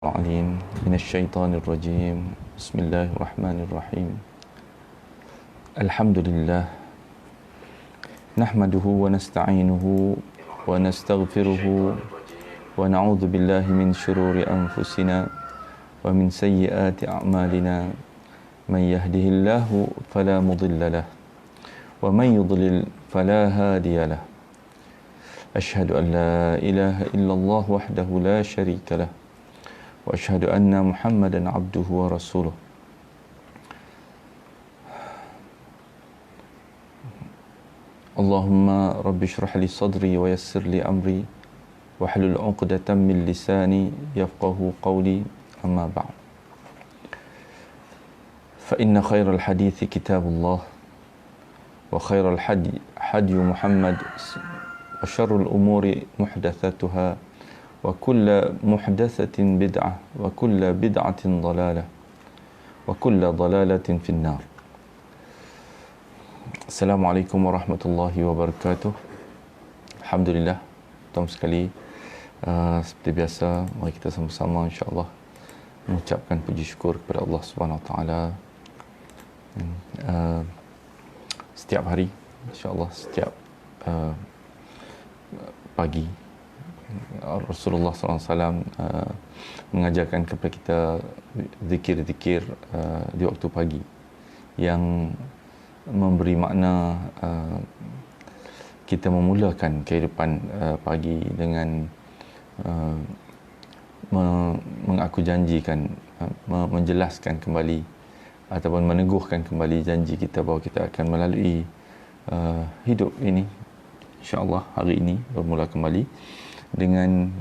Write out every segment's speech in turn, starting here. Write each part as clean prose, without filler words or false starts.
العليم من الشيطان الرجيم. بسم الله الرحمن الرحيم. الحمد لله نحمده ونستعينه ونستغفره ونعوذ بالله من شرور أنفسنا ومن سيئات أعمالنا. من يهده الله فلا مضل له ومن يضلل فلا هادي له. أشهد أن لا إله إلا الله وحده لا شريك له وأشهد أن محمدا عبده ورسوله. اللهم رب اشرح لي صدري ويسر لي أمري واحلل عقدة من لساني يفقه قولي. أما بعد، فإن خير الحديث كتاب الله وخير الحدي حدي محمد وشر الأمور محدثاتها وكل محدثة بدعة وكل بدعة ضلالة وكل ضلالة في النار. Assalamualaikum warahmatullahi wabarakatuh. Alhamdulillah, tuan sekali, seperti biasa, mari kita sama-sama insya-Allah mengucapkan puji syukur kepada Allah Subhanahu Wa Taala. Setiap hari, insya-Allah, setiap pagi Rasulullah SAW mengajarkan kepada kita zikir-zikir di waktu pagi yang memberi makna kita memulakan kehidupan pagi dengan mengaku janjikan, menjelaskan kembali ataupun meneguhkan kembali janji kita bahawa kita akan melalui hidup ini, insya-Allah hari ini bermula kembali dengan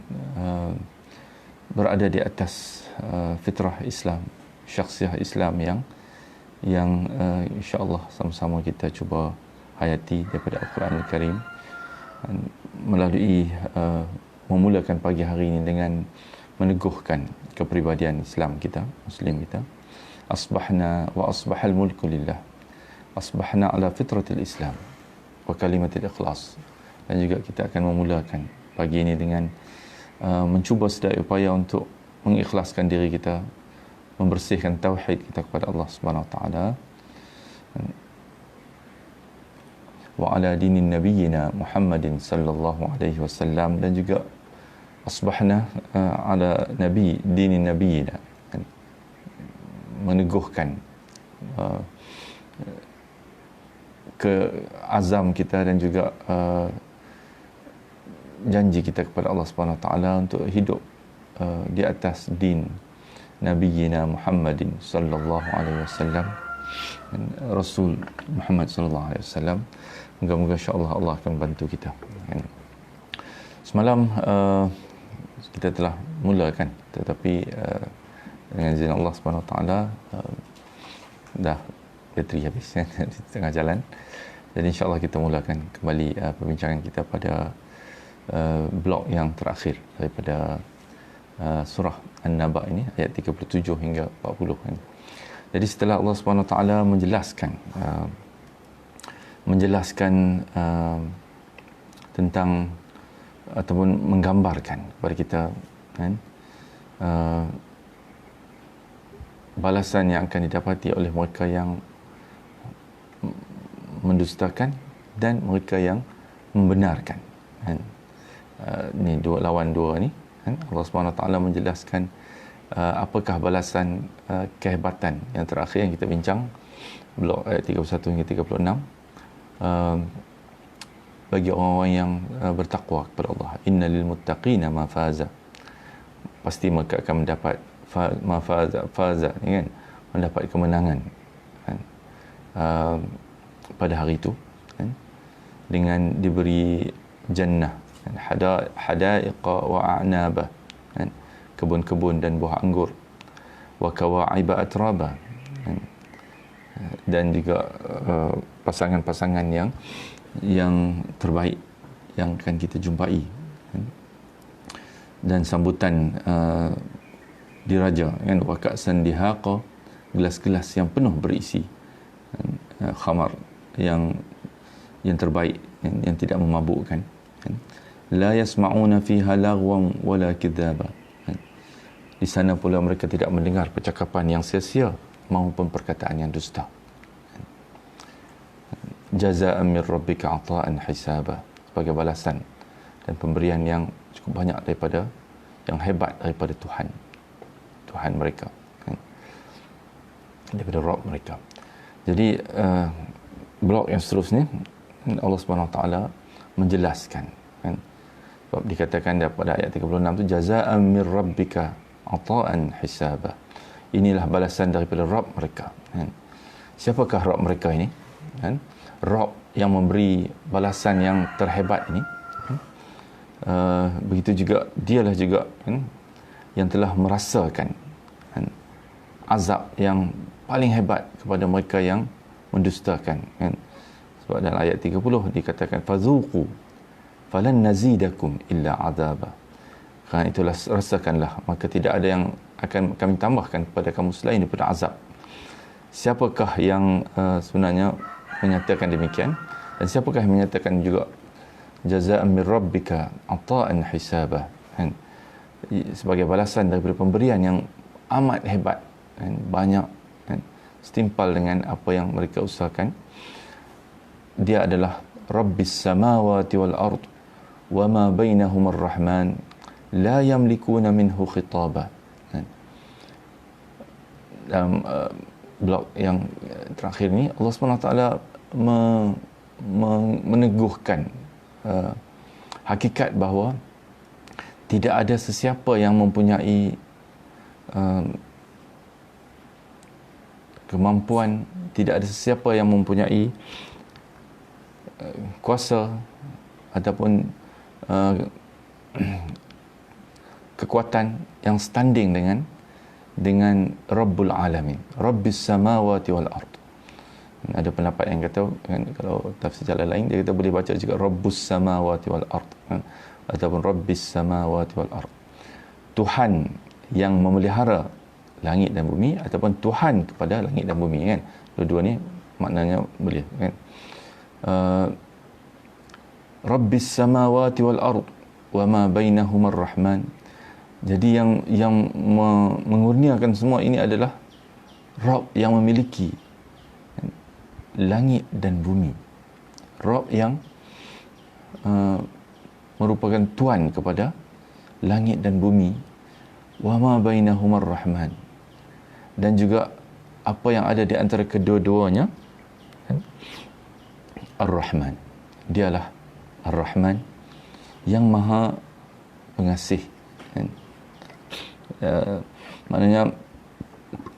berada di atas fitrah Islam, syakhsiah Islam yang insya-Allah sama-sama kita cuba hayati daripada Al-Quran Al-Karim melalui memulakan pagi hari ini dengan meneguhkan kepribadian Islam kita, Muslim kita. Asbahna wa asbahal mulku lillah. Asbahna ala fitratil Islam wa kalimatil ikhlas. Dan juga kita akan memulakan pagi ini dengan mencuba sedaya upaya untuk mengikhlaskan diri kita, membersihkan tauhid kita kepada Allah Subhanahu Wa Taala, wa ala dinin nabiyyina Muhammadin sallallahu alaihi wasallam, dan juga asbahna ala nabi dinin nabiyyina, meneguhkan keazam kita dan juga janji kita kepada Allah Subhanahu Wa Taala untuk hidup di atas din Nabiyyina Muhammadin sallallahu alaihi wasallam, Rasul Muhammad sallallahu alaihi wasallam. Moga-moga insya-Allah Allah akan bantu kita. Semalam kita telah mulakan, tetapi dengan izin Allah Subhanahu Wa Taala dah bateri habis di tengah jalan. Jadi insya-Allah kita mulakan kembali perbincangan kita pada blok yang terakhir daripada surah An-Naba ini, ayat 37 hingga 40 kan. Jadi setelah Allah Subhanahu Wa Taala menjelaskan tentang ataupun menggambarkan kepada kita kan balasan yang akan didapati oleh mereka yang mendustakan dan mereka yang membenarkan kan. Ni dua lawan dua ni kan. Allah Subhanahu Wa Taala menjelaskan apakah balasan kehebatan yang terakhir yang kita bincang, blok ayat 31 hingga 36, bagi orang-orang yang bertakwa kepada Allah. Innalil muttaqina mafaza, pasti mereka akan mendapat faza ni kan, mendapat kemenangan kan, pada hari itu kan, dengan diberi jannah, hadaiqa wa a'naba, kan, kebun-kebun dan buah anggur, wa kawa'iba atraba, kan, dan juga pasangan-pasangan yang terbaik yang akan kita jumpai, kan, dan sambutan diraja kan, wa ka'san dihaqa, gelas-gelas yang penuh berisi khamar yang terbaik, yang tidak memabukkan, kan. La yasma'una fiha lagwan wala kadzaba, Di sana pula mereka tidak mendengar percakapan yang sia-sia maupun perkataan yang dusta. Jazaa'an min rabbika 'ata'an hisaba, sebagai balasan dan pemberian yang cukup banyak daripada, yang hebat daripada Tuhan mereka, daripada Rabb mereka. Jadi blok yang seterusnya Allah Subhanahu Wa Taala menjelaskan, kan, sebab dikatakan pada ayat 36 tu jazaa'an min rabbika 'ata'an hisaba, inilah balasan daripada Rabb mereka, kan. Siapakah Rabb mereka ini, kan? Rabb yang memberi balasan yang terhebat ini, begitu juga dialah juga, kan, yang telah merasakan, kan, azab yang paling hebat kepada mereka yang mendustakan, kan. Sebab dalam ayat 30 dikatakan fazuqu falan nazidakum illa azaba, kerana itulah rasakanlah, maka tidak ada yang akan kami tambahkan kepada kamu selain daripada azab. Siapakah yang sebenarnya menyatakan demikian, dan siapakah yang menyatakan juga jazaa'an min rabbika 'ata'an hisaba, kan, sebagai balasan daripada pemberian yang amat hebat, kan, banyak, kan, setimpal dengan apa yang mereka usahakan. Dia adalah Rabbis samawati wal ard wa ma bainahuma ar-rahman la yamlikuna minhu khitaba, kan. Dalam blok yang terakhir ni Allah SWT meneguhkan hakikat bahawa tidak ada sesiapa yang mempunyai kemampuan, tidak ada sesiapa yang mempunyai kuasa ataupun kekuatan yang standing dengan Rabbul Alamin, Rabbis samawati wal ard. Ada pendapat yang kata, kan, kalau tafsir jalan lain dia kata boleh baca juga Rabbus samawati wal ard, kan, ataupun Rabbis samawati wal ard, Tuhan yang memelihara langit dan bumi, ataupun Tuhan kepada langit dan bumi, kan. Dua-dua ni maknanya boleh, kan. Rabbis samawati wal ard wa ma bainahuma ar-rahman. Jadi yang mengurniakan semua ini adalah Rabb yang memiliki langit dan bumi, Rabb yang merupakan tuan kepada langit dan bumi, wa ma bainahuma ar-rahman, dan juga apa yang ada di antara kedua-duanya, Ar-Rahman. Dialah Ar-Rahman yang Maha Pengasih, kan. Maknanya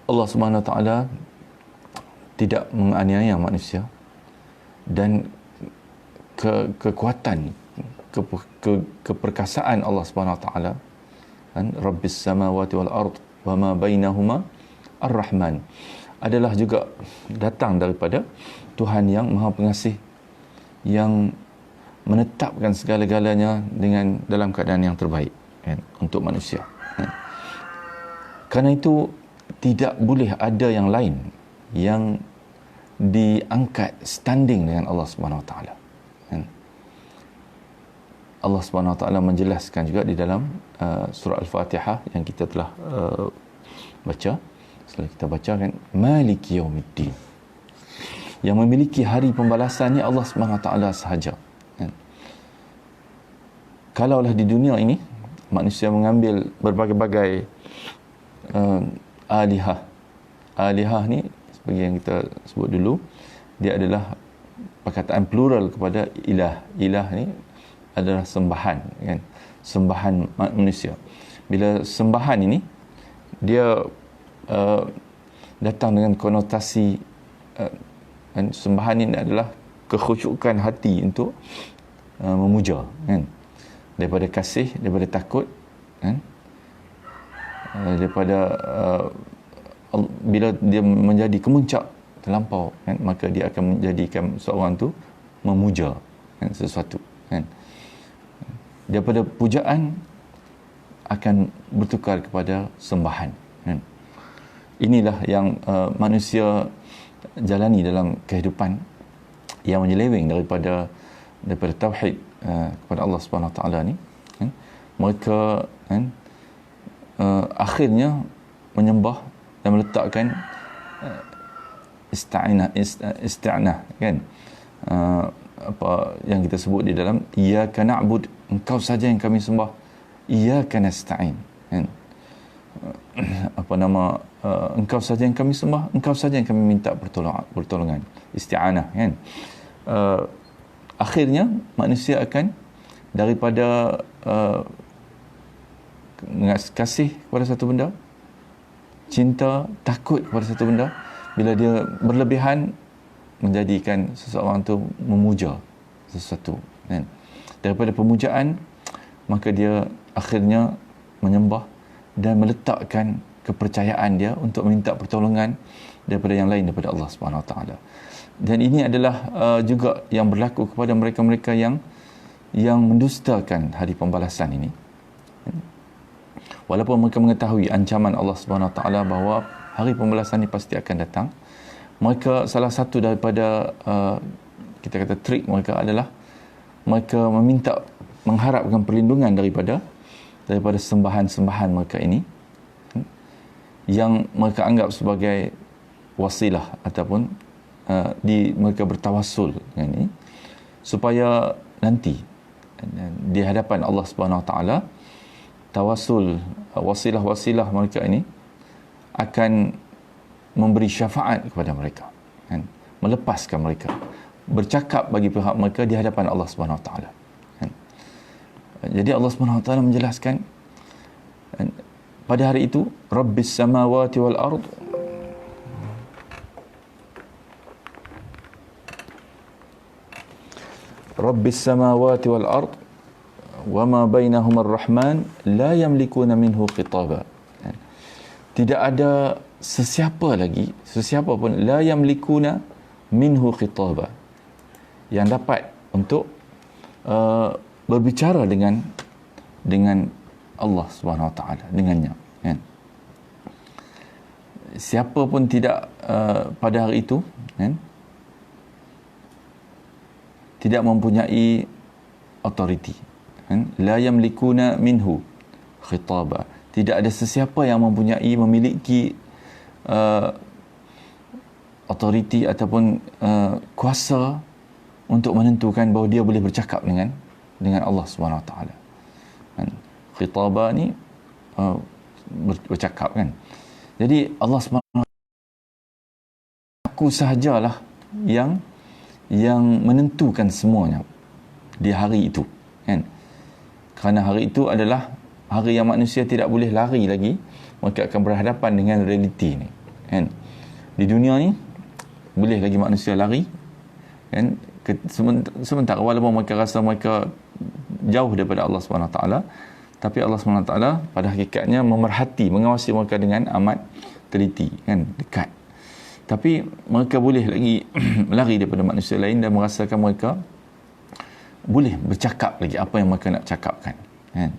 Allah Subhanahu Wa Taala tidak menganiaya manusia, dan kekuatan keperkasaan Allah Subhanahu Wa Taala, kan, Rabbis samawati wal ard wa ma bainahuma Ar-Rahman, adalah juga datang daripada Tuhan yang Maha Pengasih, yang menetapkan segala-galanya dengan dalam keadaan yang terbaik, kan, untuk manusia, kan. Kerana itu tidak boleh ada yang lain yang diangkat standing dengan Allah Subhanahu Wa Taala, kan. Allah Subhanahu Wa Taala menjelaskan juga di dalam surah Al-Fatihah yang kita telah baca. Setelah kita baca, kan, Maliki Yaumiddin, yang memiliki hari pembalasannya Allah Subhanahu Wa Taala sahaja, kan. Kalaulah di dunia ini manusia mengambil berbagai-bagai alihah ni, seperti yang kita sebut dulu, dia adalah perkataan plural kepada ilah. Ilah ni adalah sembahan, kan, sembahan manusia. Bila sembahan ini dia datang dengan konotasi, kan, sembahan ini adalah kekhusyukan hati untuk memuja, kan, daripada kasih, daripada takut, kan, daripada bila dia menjadi kemuncak terlampau, kan, maka dia akan menjadikan seorang tu memuja, kan, sesuatu, kan. Daripada pujaan akan bertukar kepada sembahan, kan. Inilah yang manusia jalani dalam kehidupan yang menyeleweng daripada tauhid kepada Allah Subhanahu Wa Taala ni, kan. Mereka, kan, akhirnya menyembah dan meletakkan isti'anah kan, apa yang kita sebut di dalam iyyaka na'bud, engkau saja yang kami sembah, iyyaka nasta'in kan, apa nama, engkau saja yang kami sembah, engkau saja yang kami minta pertolongan, isti'anah kan. Akhirnya manusia akan daripada kasih kepada satu benda, cinta, takut kepada satu benda, bila dia berlebihan menjadikan seseorang tu memuja sesuatu kan. Daripada pemujaan maka dia akhirnya menyembah dan meletakkan kepercayaan dia untuk minta pertolongan daripada yang lain daripada Allah Subhanahu Wa Taala. Dan ini adalah juga yang berlaku kepada mereka-mereka yang mendustakan hari pembalasan ini. Walaupun mereka mengetahui ancaman Allah Subhanahu Wa Taala bahawa hari pembalasan ini pasti akan datang, mereka salah satu daripada kita kata trik mereka adalah mereka mengharapkan perlindungan daripada sembahan-sembahan mereka ini yang mereka anggap sebagai wasilah ataupun mereka bertawassul dengan ini supaya nanti di hadapan Allah Subhanahu Wa Taala tawassul wasilah-wasilah mereka ini akan memberi syafaat kepada mereka kan, melepaskan mereka, bercakap bagi pihak mereka di hadapan Allah Subhanahu Wa Taala kan. Jadi Allah Subhanahu Wa Taala menjelaskan pada hari itu Rabbis samawati wal ard, Rabbis samawati wal ard wa ma bainahuma ar-rahman la yamlikuna minhu khitaba. Tidak ada sesiapa pun la yamlikuna minhu khitaba yang dapat untuk berbicara dengan Allah Subhanahu Wa Taala, dengannya kan. Siapa pun tidak pada hari itu kan, tidak mempunyai authority kan, la yamlikuna minhu khitaba, tidak ada sesiapa yang memiliki authority ataupun kuasa untuk menentukan bahawa dia boleh bercakap dengan Allah Subhanahu Wa Taala kan. Khitaba ni bercakap kan. Jadi Allah Subhanahu aku sahajalah yang menentukan semuanya di hari itu kan. Kerana hari itu adalah hari yang manusia tidak boleh lari lagi, mereka akan berhadapan dengan realiti ni kan. Di dunia ni boleh lagi manusia lari kan, sementara walaupun mereka rasa mereka jauh daripada Allah Subhanahu Wa Taala, tapi Allah Subhanahu Wa Taala pada hakikatnya memerhati, mengawasi mereka dengan amat teliti kan, dekat. Tapi mereka boleh lagi lari daripada manusia lain dan merasakan mereka boleh bercakap lagi apa yang mereka nak cakapkan kan.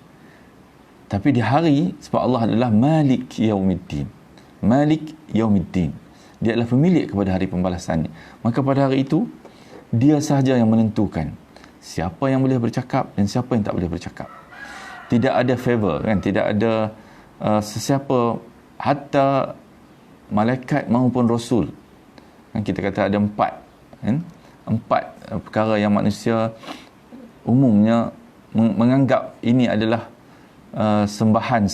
Tapi di hari, sebab Allah adalah Malik Yaumiddin, Malik Yaumiddin, dia adalah pemilik kepada hari pembalasan ni, maka pada hari itu dia sahaja yang menentukan siapa yang boleh bercakap dan siapa yang tak boleh bercakap. Tidak ada favor kan, tidak ada sesiapa, hatta malaikat maupun rasul kan. Kita kata ada empat perkara yang manusia umumnya menganggap ini adalah sembahan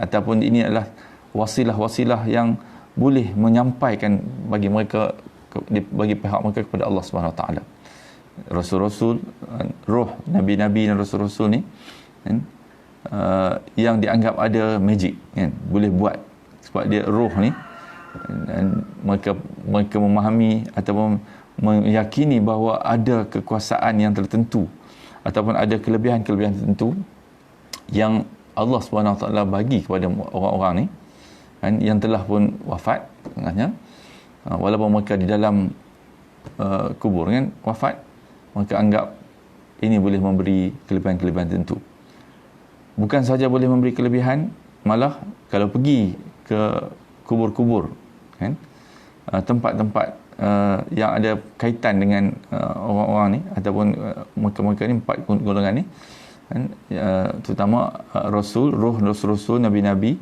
ataupun ini adalah wasilah-wasilah yang boleh menyampaikan bagi mereka, bagi pihak mereka kepada Allah Subhanahu Wa Taala. Rasul-rasul, roh nabi-nabi dan rasul-rasul ni kan, yang dianggap ada magic kan, boleh buat sebab dia roh ni, dan mereka memahami ataupun meyakini bahawa ada kekuasaan yang tertentu ataupun ada kelebihan-kelebihan tertentu yang Allah Subhanahu Wa Taala bagi kepada orang-orang ni kan, yang telah pun wafat sebenarnya, walaupun mereka di dalam kubur kan wafat, mereka anggap ini boleh memberi kelebihan-kelebihan tertentu. Bukan saja boleh memberi kelebihan, malah kalau pergi ke kubur-kubur kan, tempat-tempat yang ada kaitan dengan orang-orang ni ataupun mereka-mereka ni, empat golongan ni, kan, terutama roh rasul-rasul, nabi-nabi,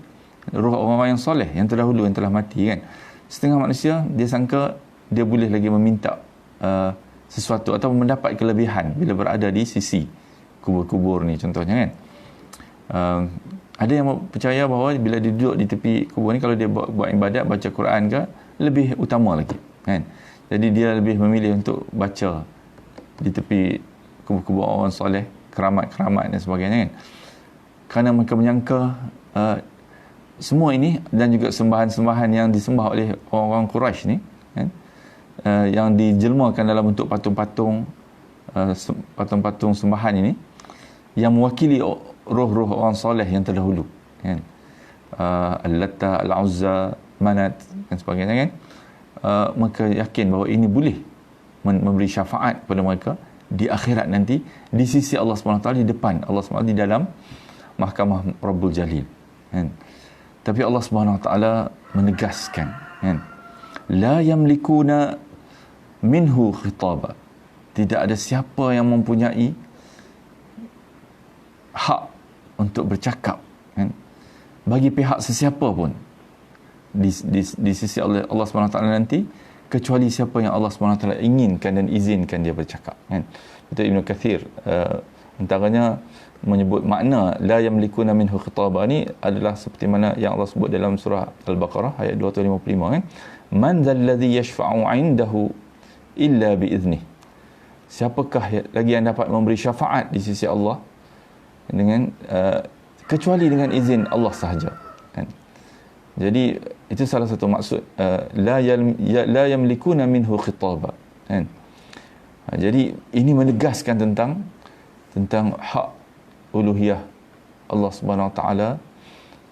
roh orang-orang yang soleh yang terdahulu, yang telah mati kan. Setengah manusia dia sangka dia boleh lagi meminta sesuatu atau mendapat kelebihan bila berada di sisi kubur-kubur ni contohnya kan. Ada yang percaya bahawa bila dia duduk di tepi kubur ni, kalau dia buat ibadat, baca Quran ke, lebih utama lagi kan. Jadi dia lebih memilih untuk baca di tepi kubur-kubur orang soleh, keramat-keramat dan sebagainya kan. Kerana mereka menyangka semua ini dan juga sembahan-sembahan yang disembah oleh orang-orang Quraisy ni kan, yang dijelmakan dalam bentuk patung-patung sembahan ini yang mewakili roh-roh orang soleh yang terdahulu kan, Al-Latta, Al-Uzza, Manat dan sebagainya kan. Maka yakin bahawa ini boleh memberi syafaat kepada mereka di akhirat nanti di sisi Allah SWT, di depan Allah SWT, di dalam mahkamah Rabbul Jalil kan. Tapi Allah SWT menegaskan kan, la yamlikuna minhu khitaba, tidak ada siapa yang mempunyai hak untuk bercakap kan, bagi pihak sesiapa pun di sisi Allah SWT nanti, kecuali siapa yang Allah SWT inginkan dan izinkan dia bercakap kan. Itu Ibn Kathir antaranya menyebut makna la yamlikuna minhu khitaba ni adalah seperti mana yang Allah sebut dalam surah Al-Baqarah ayat 255 kan, man dzalladzi yashfa'u 'indahu illa biiznih, siapakah lagi yang dapat memberi syafaat di sisi Allah dengan kecuali dengan izin Allah sahaja kan. Jadi itu salah satu maksud la yamlikuna minhu khitaba kan. Jadi ini menegaskan tentang hak uluhiyah Allah Subhanahu Wa Taala,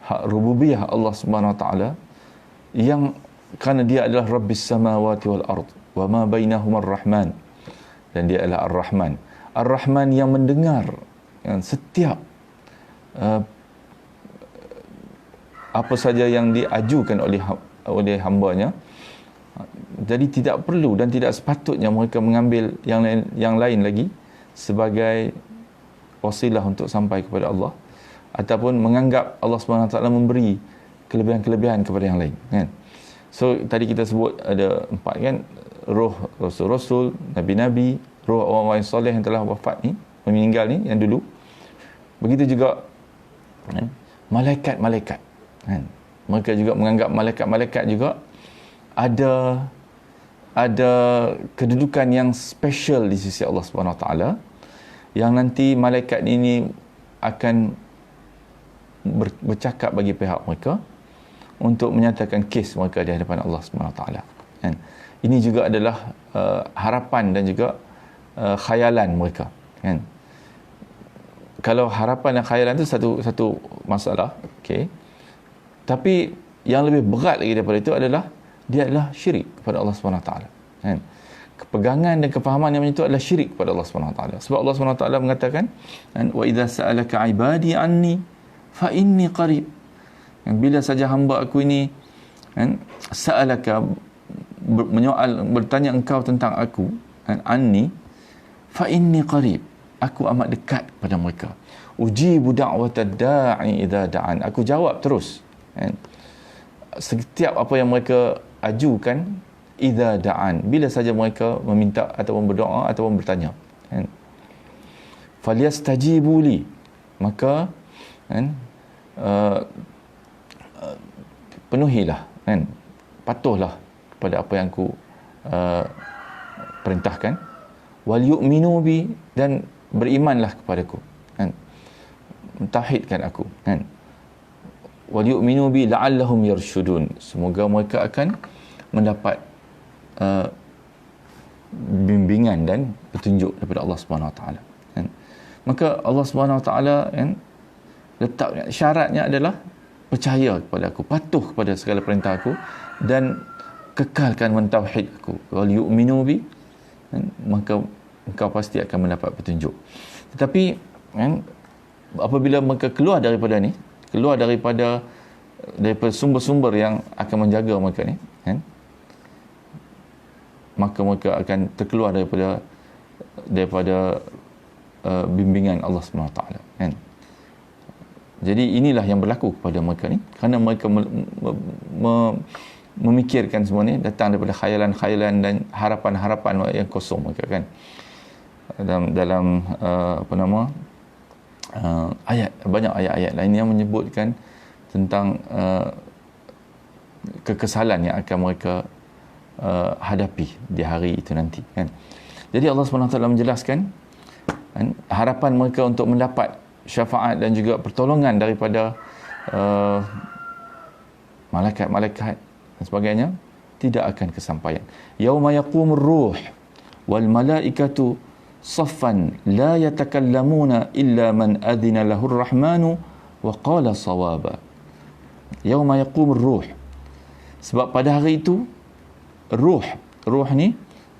hak rububiyah Allah Subhanahu Wa Taala, yang kerana dia adalah Rabbis samawati wal ard wa ma bainahuma ar-Rahman, dan dia adalah Ar-Rahman. Ar-Rahman yang mendengar yang setiap apa saja yang diajukan oleh hamba-Nya. Jadi tidak perlu dan tidak sepatutnya mereka mengambil yang lain lagi sebagai wasilah untuk sampai kepada Allah, ataupun menganggap Allah SWT memberi kelebihan-kelebihan kepada yang lain kan. So tadi kita sebut ada 4 kan, roh rasul-rasul, nabi-nabi, roh orang-orang soleh yang telah wafat ni, meninggal ni yang dulu. Begitu juga kan, malaikat-malaikat kan. Mereka juga menganggap malaikat-malaikat juga ada kedudukan yang special di sisi Allah Subhanahu Wa Taala, yang nanti malaikat ini akan bercakap bagi pihak mereka untuk menyatakan kes mereka di hadapan Allah Subhanahu Wa Taala kan. Ini juga adalah harapan dan juga khayalan mereka kan. Kalau harapan dan khayalan itu satu masalah, okey. Tapi yang lebih berat lagi daripada itu adalah dia adalah syirik kepada Allah Subhanahu Wa Taala kan. Kepegangan dan kefahaman yang itu adalah syirik kepada Allah Subhanahu Wa Taala. Sebab Allah Subhanahu Wa Taala mengatakan, wa idza sa'alaka 'ibadi anni fa inni qarib. Bila saja hamba aku ini kan, sa'alaka, bertanya engkau tentang aku kan, anni fa inni qarib, aku amat dekat pada mereka. Ujibu da'watad da'i idza da'an, aku jawab terus kan, setiap apa yang mereka ajukan, idza da'an, bila saja mereka meminta ataupun berdoa ataupun bertanya kan. Falyastajibu li, maka kan, penuhilah kan, patuhlah kepada apa yang aku perintahkan. Wal yu'minu bi, dan berimanlah kepadaku kan, mentauhidkan aku kan. Wal yu'minu bi la'allahum yarshudun, semoga mereka akan mendapat bimbingan dan petunjuk daripada Allah Subhanahu Wa Taala kan. Maka Allah Subhanahu Wa Taala kan, letak syaratnya adalah percaya kepada aku, patuh kepada segala perintah aku, dan kekalkan mentauhid aku. Wal yu'minu bi kan, maka engkau pasti akan mendapat petunjuk. Tetapi kan, apabila mereka keluar daripada sumber-sumber yang akan menjaga mereka ni kan, maka mereka akan terkeluar daripada bimbingan Allah Subhanahu Wa Taala. kan. Jadi inilah yang berlaku kepada mereka ni, kerana mereka memikirkan semua ni datang daripada khayalan-khayalan dan harapan-harapan yang kosong mereka, kan. Dalam ayat, banyak ayat-ayat lain yang menyebutkan tentang kekesalan yang akan mereka hadapi di hari itu nanti, kan. Jadi Allah SWT menjelaskan, kan, harapan mereka untuk mendapat syafaat dan juga pertolongan daripada malaikat-malaikat dan sebagainya tidak akan kesampaian. Yauma yaqumur ruh wal malaikatu saffan la yatakallamuna illa man adhina lahur rahmanu wa qala sawaba. Yauma yaqumur ruh, sebab pada hari itu ruh ni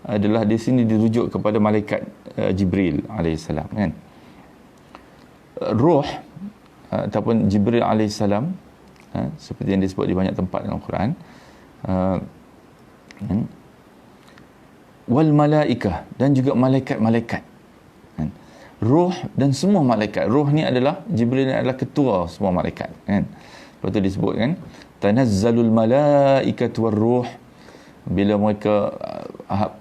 adalah di sini dirujuk kepada malaikat Jibril alaihissalam, kan. Ruh ataupun Jibril alaihissalam, seperti yang disebut di banyak tempat dalam Quran, wal malaikah, dan juga malaikat-malaikat, kan. Ruh dan semua malaikat. Ruh ni adalah, Jibril ni adalah ketua semua malaikat, kan. Lepas tu disebut, kan, tanazzalul malaikatu war ruh, bila mereka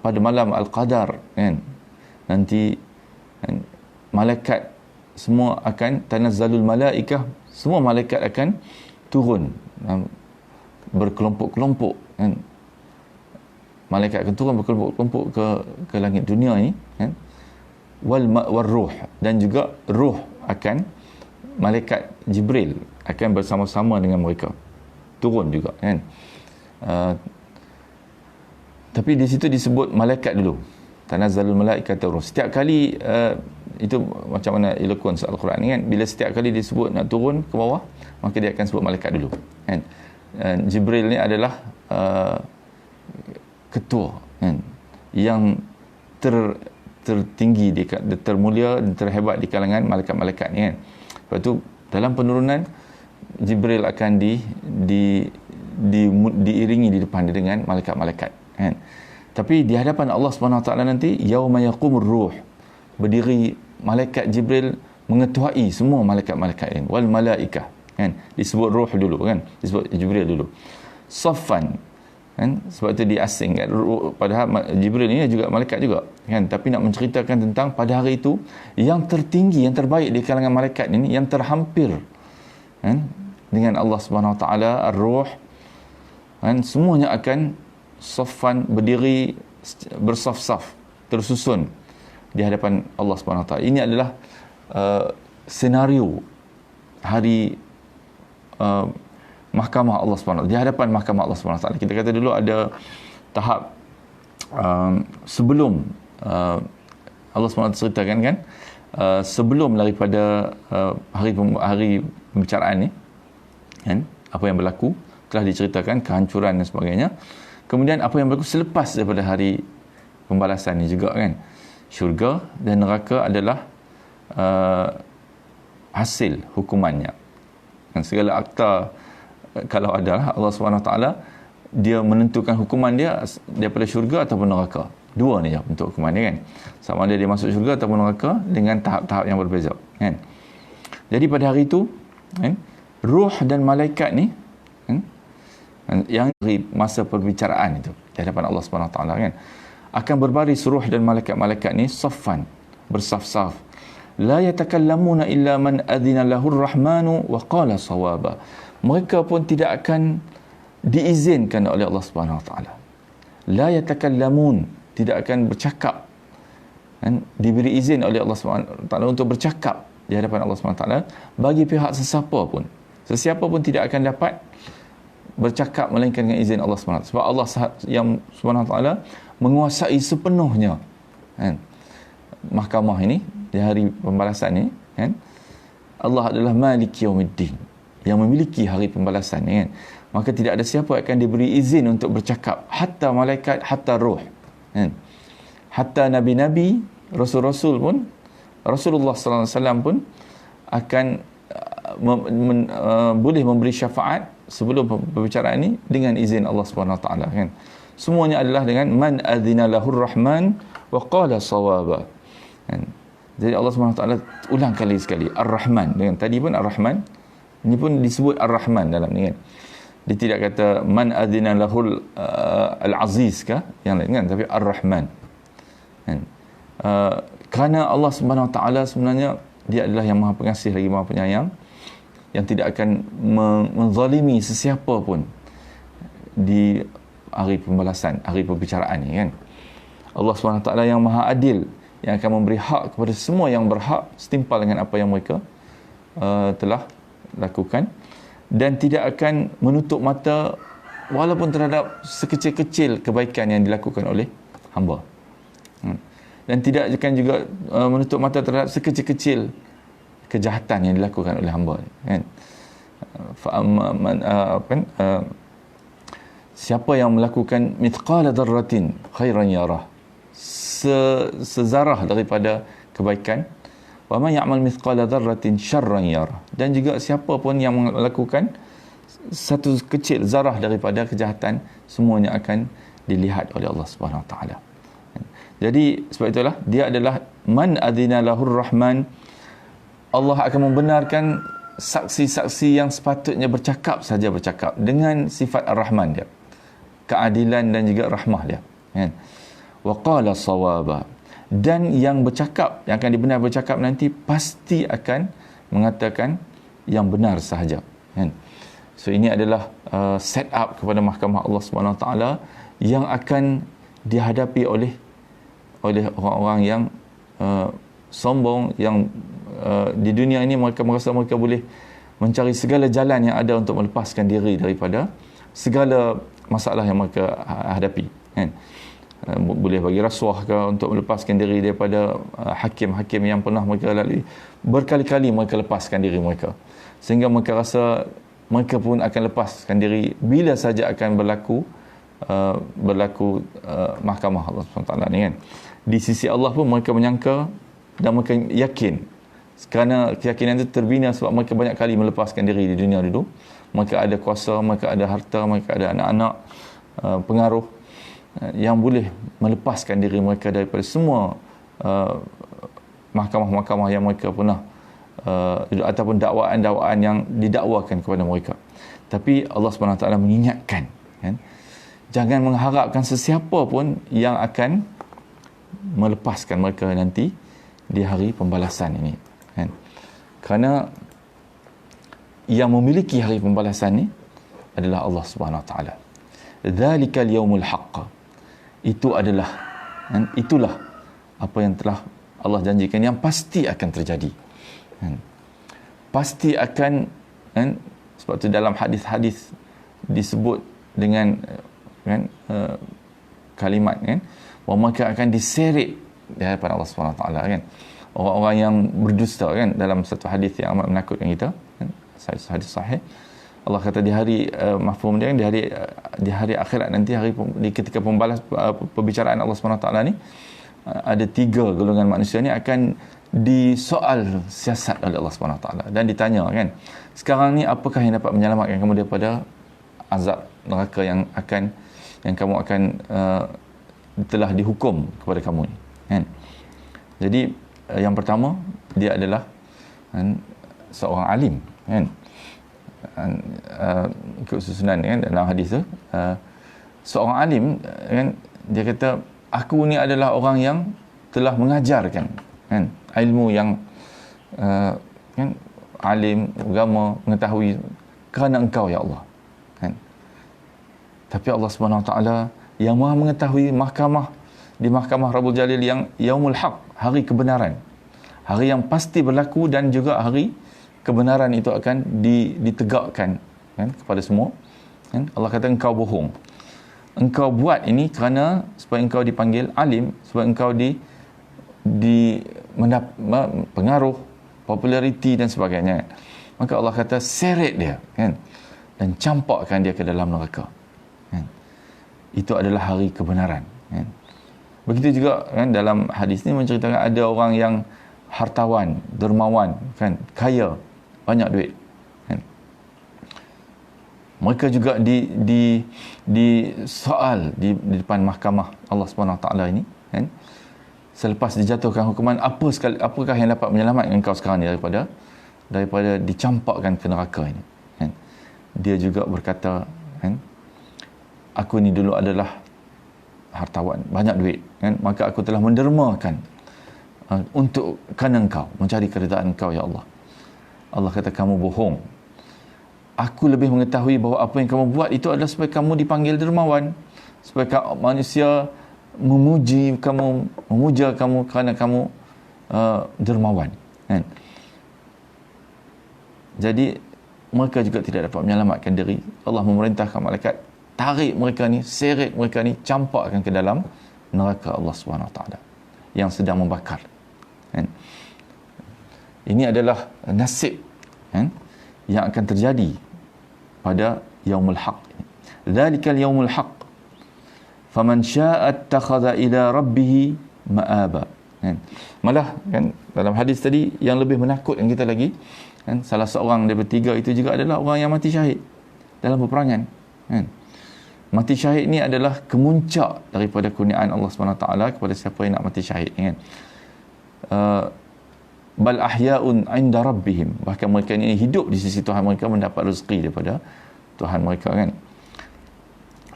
pada malam al-qadar, kan, nanti, kan, malaikat semua akan tanazzalul malaikah, semua malaikat akan turun berkelompok-kelompok, kan. Malaikat akan turun berkelompok-kelompok ke langit dunia ini, kan. Wal ruh, dan juga ruh akan, malaikat Jibril akan bersama-sama dengan mereka turun juga, kan. Tapi di situ disebut malaikat dulu, tanazzalul malaikatu ruh. Setiap kali itu macam mana eloquence Al-Quran ni, kan, bila setiap kali disebut nak turun ke bawah, maka dia akan sebut malaikat dulu, kan. Jibril ni adalah ketua, kan, yang tertinggi, termulia dan terhebat di kalangan malaikat-malaikat ni, kan. Lepas tu dalam penurunan, Jibril akan diiringi di depan dengan malaikat-malaikat, kan. Tapi di hadapan Allah SWT nanti, yauma yaqumur ruh, berdiri malaikat Jibril mengetuai semua malaikat-malaikat lain, wal malaikah, kan. Disebut ruh dulu, kan, disebut Jibril dulu, saffan, kan, sebab itu diasingkan. Padahal Jibril ini juga malaikat juga, kan, tapi nak menceritakan tentang pada hari itu yang tertinggi, yang terbaik di kalangan malaikat ini, yang terhampir, kan, dengan Allah SWT, ar-ruh, kan, semuanya akan saffan, berdiri bersaf-saf, tersusun di hadapan Allah SWT. Ini adalah senario hari mahkamah Allah SWT, di hadapan mahkamah Allah SWT. Kita kata dulu ada tahap sebelum Allah SWT ceritakan, kan, sebelum daripada hari pembicaraan ni, kan, apa yang berlaku telah diceritakan, kehancuran dan sebagainya. Kemudian apa yang berlaku selepas daripada hari pembalasan ni juga, kan. Syurga dan neraka adalah hasil hukumannya, dan segala akta, kalau ada, Allah SWT dia menentukan hukuman dia daripada syurga ataupun neraka. Dua ni je untuk hukuman dia, kan. Sama ada dia masuk syurga ataupun neraka dengan tahap-tahap yang berbeza, kan. Jadi pada hari itu, kan, ruh dan malaikat ni, kan, yang di masa perbicaraan itu di hadapan Allah SWT, kan, akan berbaris ruh dan malaikat-malaikat ni saffan, bersaf-saf, la yatakallamuna illa man adhina lahur rahmanu wa qala sawaba. Mereka pun tidak akan diizinkan oleh Allah SWT. La yatakallamun, tidak akan bercakap, kan, diberi izin oleh Allah SWT untuk bercakap di hadapan Allah SWT bagi pihak sesiapa pun tidak akan dapat bercakap melainkan dengan izin Allah SWT. Sebab Allah yang SWT menguasai sepenuhnya, kan, mahkamah ini di hari pembalasan ini, kan. Allah adalah Malik Yaumiddin, yang memiliki hari pembalasan ni, kan. Maka tidak ada siapa akan diberi izin untuk bercakap, hatta malaikat, hatta ruh, kan. Hatta nabi-nabi, rasul-rasul pun, Rasulullah sallallahu alaihi wasallam pun akan boleh memberi syafaat sebelum perbicaraan ini dengan izin Allah SWT, kan. Semuanya adalah dengan man adzina lahur rahman wa qala sawaba, kan. Jadi Allah SWT ulang kali sekali Ar-Rahman. Dengan tadi pun Ar-Rahman, ini pun disebut Ar-Rahman dalam ni kan. Dia tidak kata man adzina lahul al-aziz kah yang lain kan, tapi Ar-Rahman kan. Kerana Allah Subhanahu Wa Taala sebenarnya dia adalah yang Maha Pengasih lagi Maha Penyayang, yang tidak akan menzalimi sesiapa pun di hari pembalasan, hari perbicaraan ni kan. Allah Subhanahu Wa Taala yang Maha Adil, yang akan memberi hak kepada semua yang berhak setimpal dengan apa yang mereka telah lakukan, dan tidak akan menutup mata walaupun terhadap sekecil-kecil kebaikan yang dilakukan oleh hamba, dan tidak akan juga menutup mata terhadap sekecil-kecil kejahatan yang dilakukan oleh hamba kan. Siapa yang melakukan mithqala dzarratin khairan yarah, sezarah daripada kebaikan, wa man ya'mal mithqala dzarratin syarran yarah, dan juga siapa pun yang melakukan satu kecil zarah daripada kejahatan, semuanya akan dilihat oleh Allah Subhanahu Wa Taala. Jadi sebab itulah dia adalah man adzina lahur rahman. Allah akan membenarkan saksi-saksi yang sepatutnya bercakap saja bercakap dengan sifat ar-Rahman dia, keadilan dan juga rahmah dia kan. Wa qala sawaba, dan yang bercakap, yang akan dibenar bercakap nanti pasti akan mengatakan yang benar sahaja kan. So ini adalah set up kepada mahkamah Allah Subhanahu Wa Taala yang akan dihadapi oleh orang-orang yang sombong, yang di dunia ini mereka merasa mereka boleh mencari segala jalan yang ada untuk melepaskan diri daripada segala masalah yang mereka hadapi kan. Boleh bagi rasuah ke untuk melepaskan diri daripada hakim-hakim yang pernah mereka lalui. Berkali-kali mereka lepaskan diri mereka, sehingga mereka rasa mereka pun akan lepaskan diri bila saja akan berlaku mahkamah Allah SWT ni kan. Di sisi Allah pun mereka menyangka dan mereka yakin, kerana keyakinan itu terbina sebab mereka banyak kali melepaskan diri di dunia dulu. Mereka ada kuasa, mereka ada harta, mereka ada anak-anak, pengaruh yang boleh melepaskan diri mereka daripada semua mahkamah-mahkamah yang mereka pernah ataupun dakwaan-dakwaan yang didakwakan kepada mereka. Tapi Allah SWT mengingatkan kan, jangan mengharapkan sesiapa pun yang akan melepaskan mereka nanti di hari pembalasan ini kan. Kerana yang memiliki hari pembalasan ni adalah Allah Subhanahu Wa Taala. Dzalikal yaumul haqq, itu adalah kan, itulah apa yang telah Allah janjikan yang pasti akan terjadi kan. Pasti akan kan, sebab tu dalam hadis-hadis disebut dengan kan kalimat kan, bahawa mereka akan diseret di hadapan Allah Subhanahu Wa Taala kan. Orang-orang yang berdusta kan, dalam satu hadis yang amat menakutkan kita kan, hadis sahih, Allah kata di hari mafhum dia kan, di hari akhirat nanti, ketika pembalas perbicaraan Allah Subhanahu Wa Taala ni, ada 3 golongan manusia ni akan disoal siasat oleh Allah Subhanahu Wa Taala dan ditanya kan, sekarang ni apakah yang dapat menyelamatkan kamu daripada azab neraka yang kamu akan telah dihukum kepada kamu ni kan. Jadi yang pertama dia adalah kan, seorang alim kan, ikut susunan kan dalam hadis tu, seorang alim kan, dia kata aku ni adalah orang yang telah mengajarkan kan ilmu yang kan, alim agama, mengetahui kerana engkau ya Allah kan. Tapi Allah Subhanahu Wa Taala yang Maha mengetahui di mahkamah Rabbul Jalil yang yaumul haq, hari kebenaran, hari yang pasti berlaku, dan juga hari kebenaran itu akan ditegakkan kan kepada semua kan. Allah kata engkau bohong, engkau buat ini kerana supaya engkau dipanggil alim, supaya engkau mendapat pengaruh, populariti dan sebagainya. Maka Allah kata seret dia kan, dan campakkan dia ke dalam neraka kan. Itu adalah hari kebenaran kan. Begitu juga kan, dalam hadis ni menceritakan ada orang yang hartawan, dermawan kan, kaya, banyak duit kan. Mereka juga di soal di depan mahkamah Allah Subhanahu Wa Taala ini kan. selepas dijatuhkan hukuman, apakah yang dapat menyelamatkan kau sekarang ni daripada dicampakkan ke neraka ini, kan? Dia juga berkata, kan, aku ni dulu adalah hartawan, banyak duit, kan? Maka aku telah mendermakan untuk kerana engkau, mencari keridaan engkau, ya Allah. Allah kata, kamu bohong. Aku lebih mengetahui bahawa apa yang kamu buat itu adalah supaya kamu dipanggil dermawan, supaya manusia memuja kamu kerana kamu dermawan, kan? Jadi mereka juga tidak dapat menyelamatkan diri. Allah memerintahkan malaikat, tarik mereka ni, seret mereka ni, campakkan ke dalam neraka Allah SWT yang sedang membakar, kan? Ini adalah nasib, kan, yang akan terjadi pada yaumul haq. Dzalikal yaumul haq. Faman syaa'a ittakhadha ila rabbih ma'aba. Kan? Malah, kan, dalam hadis tadi yang lebih menakutkan kita lagi, kan, salah seorang daripada tiga itu juga adalah orang yang mati syahid dalam peperangan, kan? Mati syahid ni adalah kemuncak daripada kurniaan Allah SWT kepada siapa yang nak mati syahid, kan? Bal ahya'un 'inda rabbihim, bahkan mereka ini hidup di sisi Tuhan mereka, mendapat rezeki daripada Tuhan mereka, kan?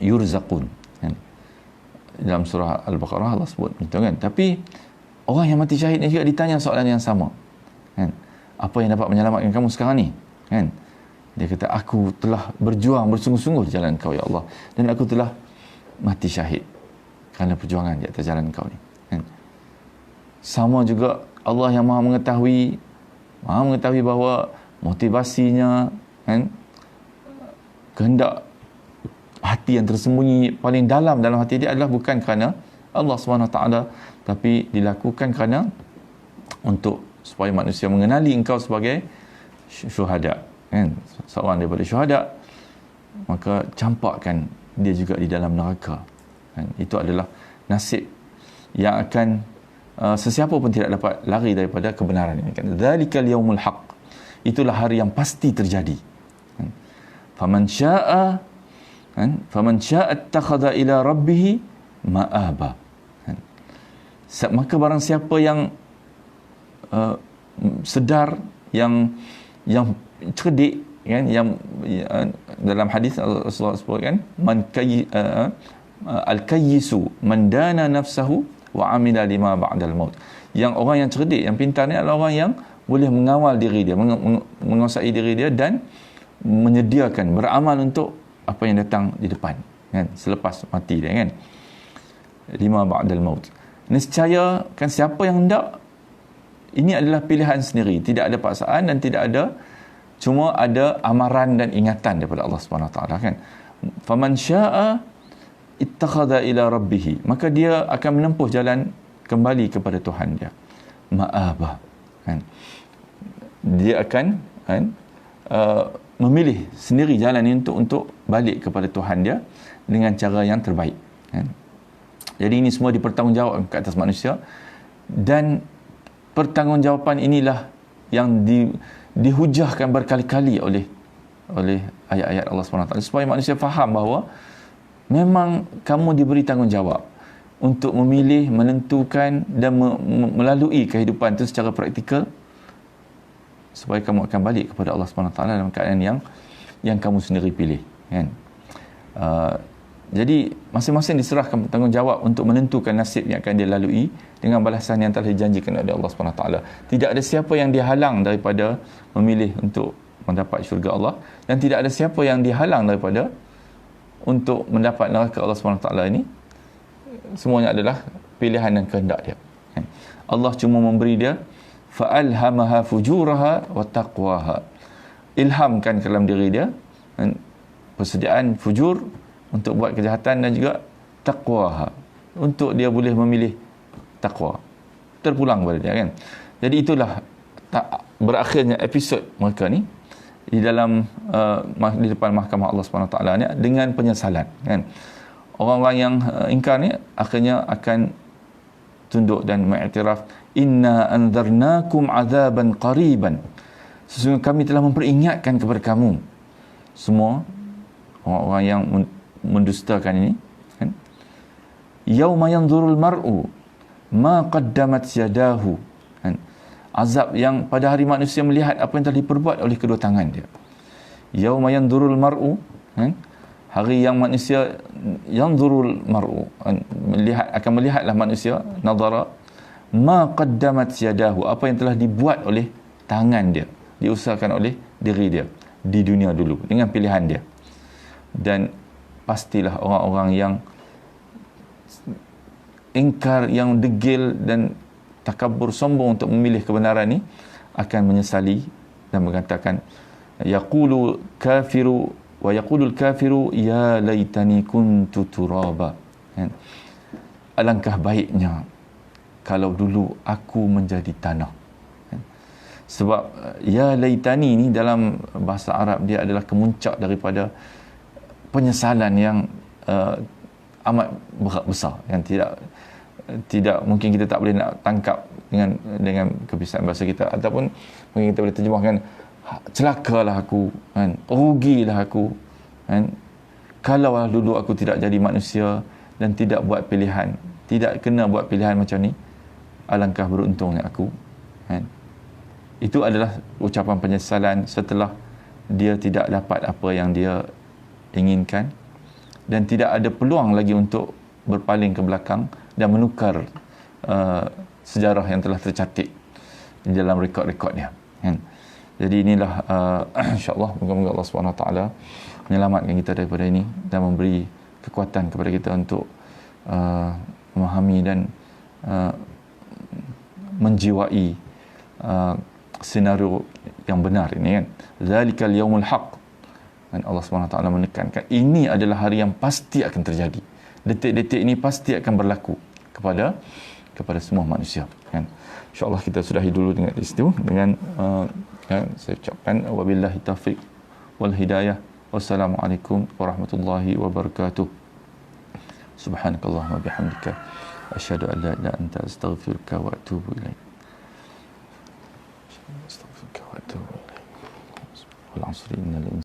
Yurzaqun, kan? Dalam surah Al-Baqarah Allah sebut begitu, kan? Tapi orang yang mati syahid ni juga ditanya soalan yang sama, kan? Apa yang dapat menyelamatkan kamu sekarang ni, kan? Dia kata, aku telah berjuang bersungguh-sungguh di jalan kau, ya Allah, dan aku telah mati syahid kerana perjuangan di atas jalan kau ni, kan? Sama juga Allah yang maha mengetahui bahawa motivasinya, kan, kehendak hati yang tersembunyi paling dalam hati dia adalah bukan kerana Allah SWT, tapi dilakukan kerana untuk supaya manusia mengenali engkau sebagai syuhada, kan, seorang daripada syuhada, maka campakkan dia juga di dalam neraka, kan? Itu adalah nasib yang akan sesiapa pun tidak dapat lari daripada kebenaran ini, kan? Dzalikal yaumul haq. Itulah hari yang pasti terjadi, kan? Faman syaa'a, kan, faman syaa'a ittakhadha ila rabbih ma'aba, kan? Maka barang siapa yang sedar, yang cerdik, kan, yang dalam hadis Rasulullah sebutkan, man al-kayyisu man dana nafsahu wa amila lima ba'dal maut. Yang orang yang cerdik, yang pintar ni adalah orang yang boleh mengawal diri dia, menguasai diri dia dan menyediakan, beramal untuk apa yang datang di depan, kan, selepas mati dia, kan? Lima ba'dal maut. Nescaya, kan, siapa yang hendak, ini adalah pilihan sendiri, tidak ada paksaan dan tidak ada, cuma ada amaran dan ingatan daripada Allah SWT, kan? Faman syaa'a ittakhadha ila rabbih, maka dia akan menempuh jalan kembali kepada Tuhan dia, ma'aba, kan? Dia akan, kan, memilih sendiri jalan ini untuk balik kepada Tuhan dia dengan cara yang terbaik, kan? Jadi ini semua dipertanggungjawabkan ke atas manusia, dan pertanggungjawaban inilah yang dihujahkan berkali-kali oleh ayat-ayat Allah SWT, supaya manusia faham bahawa memang kamu diberi tanggungjawab untuk memilih, menentukan dan melalui kehidupan itu secara praktikal, supaya kamu akan balik kepada Allah SWT dalam keadaan yang kamu sendiri pilih, kan? Jadi masing-masing diserahkan tanggungjawab untuk menentukan nasib yang akan dia lalui dengan balasan yang telah dijanjikan oleh Allah SWT. Tidak ada siapa yang dihalang daripada memilih untuk mendapat syurga Allah, dan tidak ada siapa yang dihalang daripada untuk mendapat neraka Allah SWT ini. Semuanya adalah pilihan dan kehendak dia, kan? Allah cuma memberi dia fa'alhamaha fujuraha wa taqwaha, ilhamkan ke dalam diri dia, kan, persediaan fujur untuk buat kejahatan dan juga taqwaha untuk dia boleh memilih taqwa, terpulang kepada dia, kan? Jadi itulah berakhirnya episod mereka ni di dalam di depan mahkamah Allah SWT ni dengan penyesalan, kan? Orang-orang yang ingkar ni akhirnya akan tunduk dan mengiktiraf, inna anzarnakum azaban qariban, sesungguhnya kami telah memperingatkan kepada kamu semua orang-orang yang mendustakan ini, kan? Yauma yanzurul mar'u ma qaddamat yadahu, kan? Azab yang pada hari manusia melihat apa yang telah diperbuat oleh kedua tangan dia. Yauma yanzurul mar'u, kan? Hari yang manusia yanzurul mar'u, kan? akan melihatlah manusia, nadara ma qaddamat yadahu, apa yang telah dibuat oleh tangan dia, diusahakan oleh diri dia di dunia dulu dengan pilihan dia. Dan pastilah orang-orang yang ingkar, yang degil dan takabur, sombong untuk memilih kebenaran ni, akan menyesali dan mengatakan yaqulu kafiru wa yaqulul kafiru ya laitani kuntu turaba, kan? Alangkah baiknya kalau dulu aku menjadi tanah, kan? Sebab ya laitani ni dalam bahasa Arab dia adalah kemuncak daripada penyesalan yang amat berat besar, yang tidak mungkin kita tak boleh nak tangkap dengan kebiasaan bahasa kita, ataupun mungkin kita boleh terjemahkan celakalah aku, kan? Rugilah aku, kan? Kalau dulu aku tidak jadi manusia dan tidak buat pilihan, tidak kena buat pilihan macam ni, alangkah beruntungnya aku, kan? Itu adalah ucapan penyesalan setelah dia tidak dapat apa yang dia inginkan dan tidak ada peluang lagi untuk berpaling ke belakang dan menukar sejarah yang telah tercatat di dalam rekod-rekod dia, kan? Jadi inilah insya-Allah, moga-moga Allah Subhanahu Wa Taala menyelamatkan kita daripada ini dan memberi kekuatan kepada kita untuk memahami dan menjiwai senario yang benar ini, kan? Zalikal yaumul haq, dan Allah Subhanahu Wa Taala menekankan ini adalah hari yang pasti akan terjadi. Detik-detik ini pasti akan berlaku kepada semua manusia, kan? InsyaAllah kita sudahi dulu dengan itu, dengan saya ucapkan wabillahi taufiq wal hidayah. Wassalamualaikum warahmatullahi wabarakatuh. Subhanakallahumma bihamdika asyhadu an la ilaha illa anta astaghfiruka wa atubu ilaik. Astaghfiruka wa atubu ilaik. Wal 'asri innal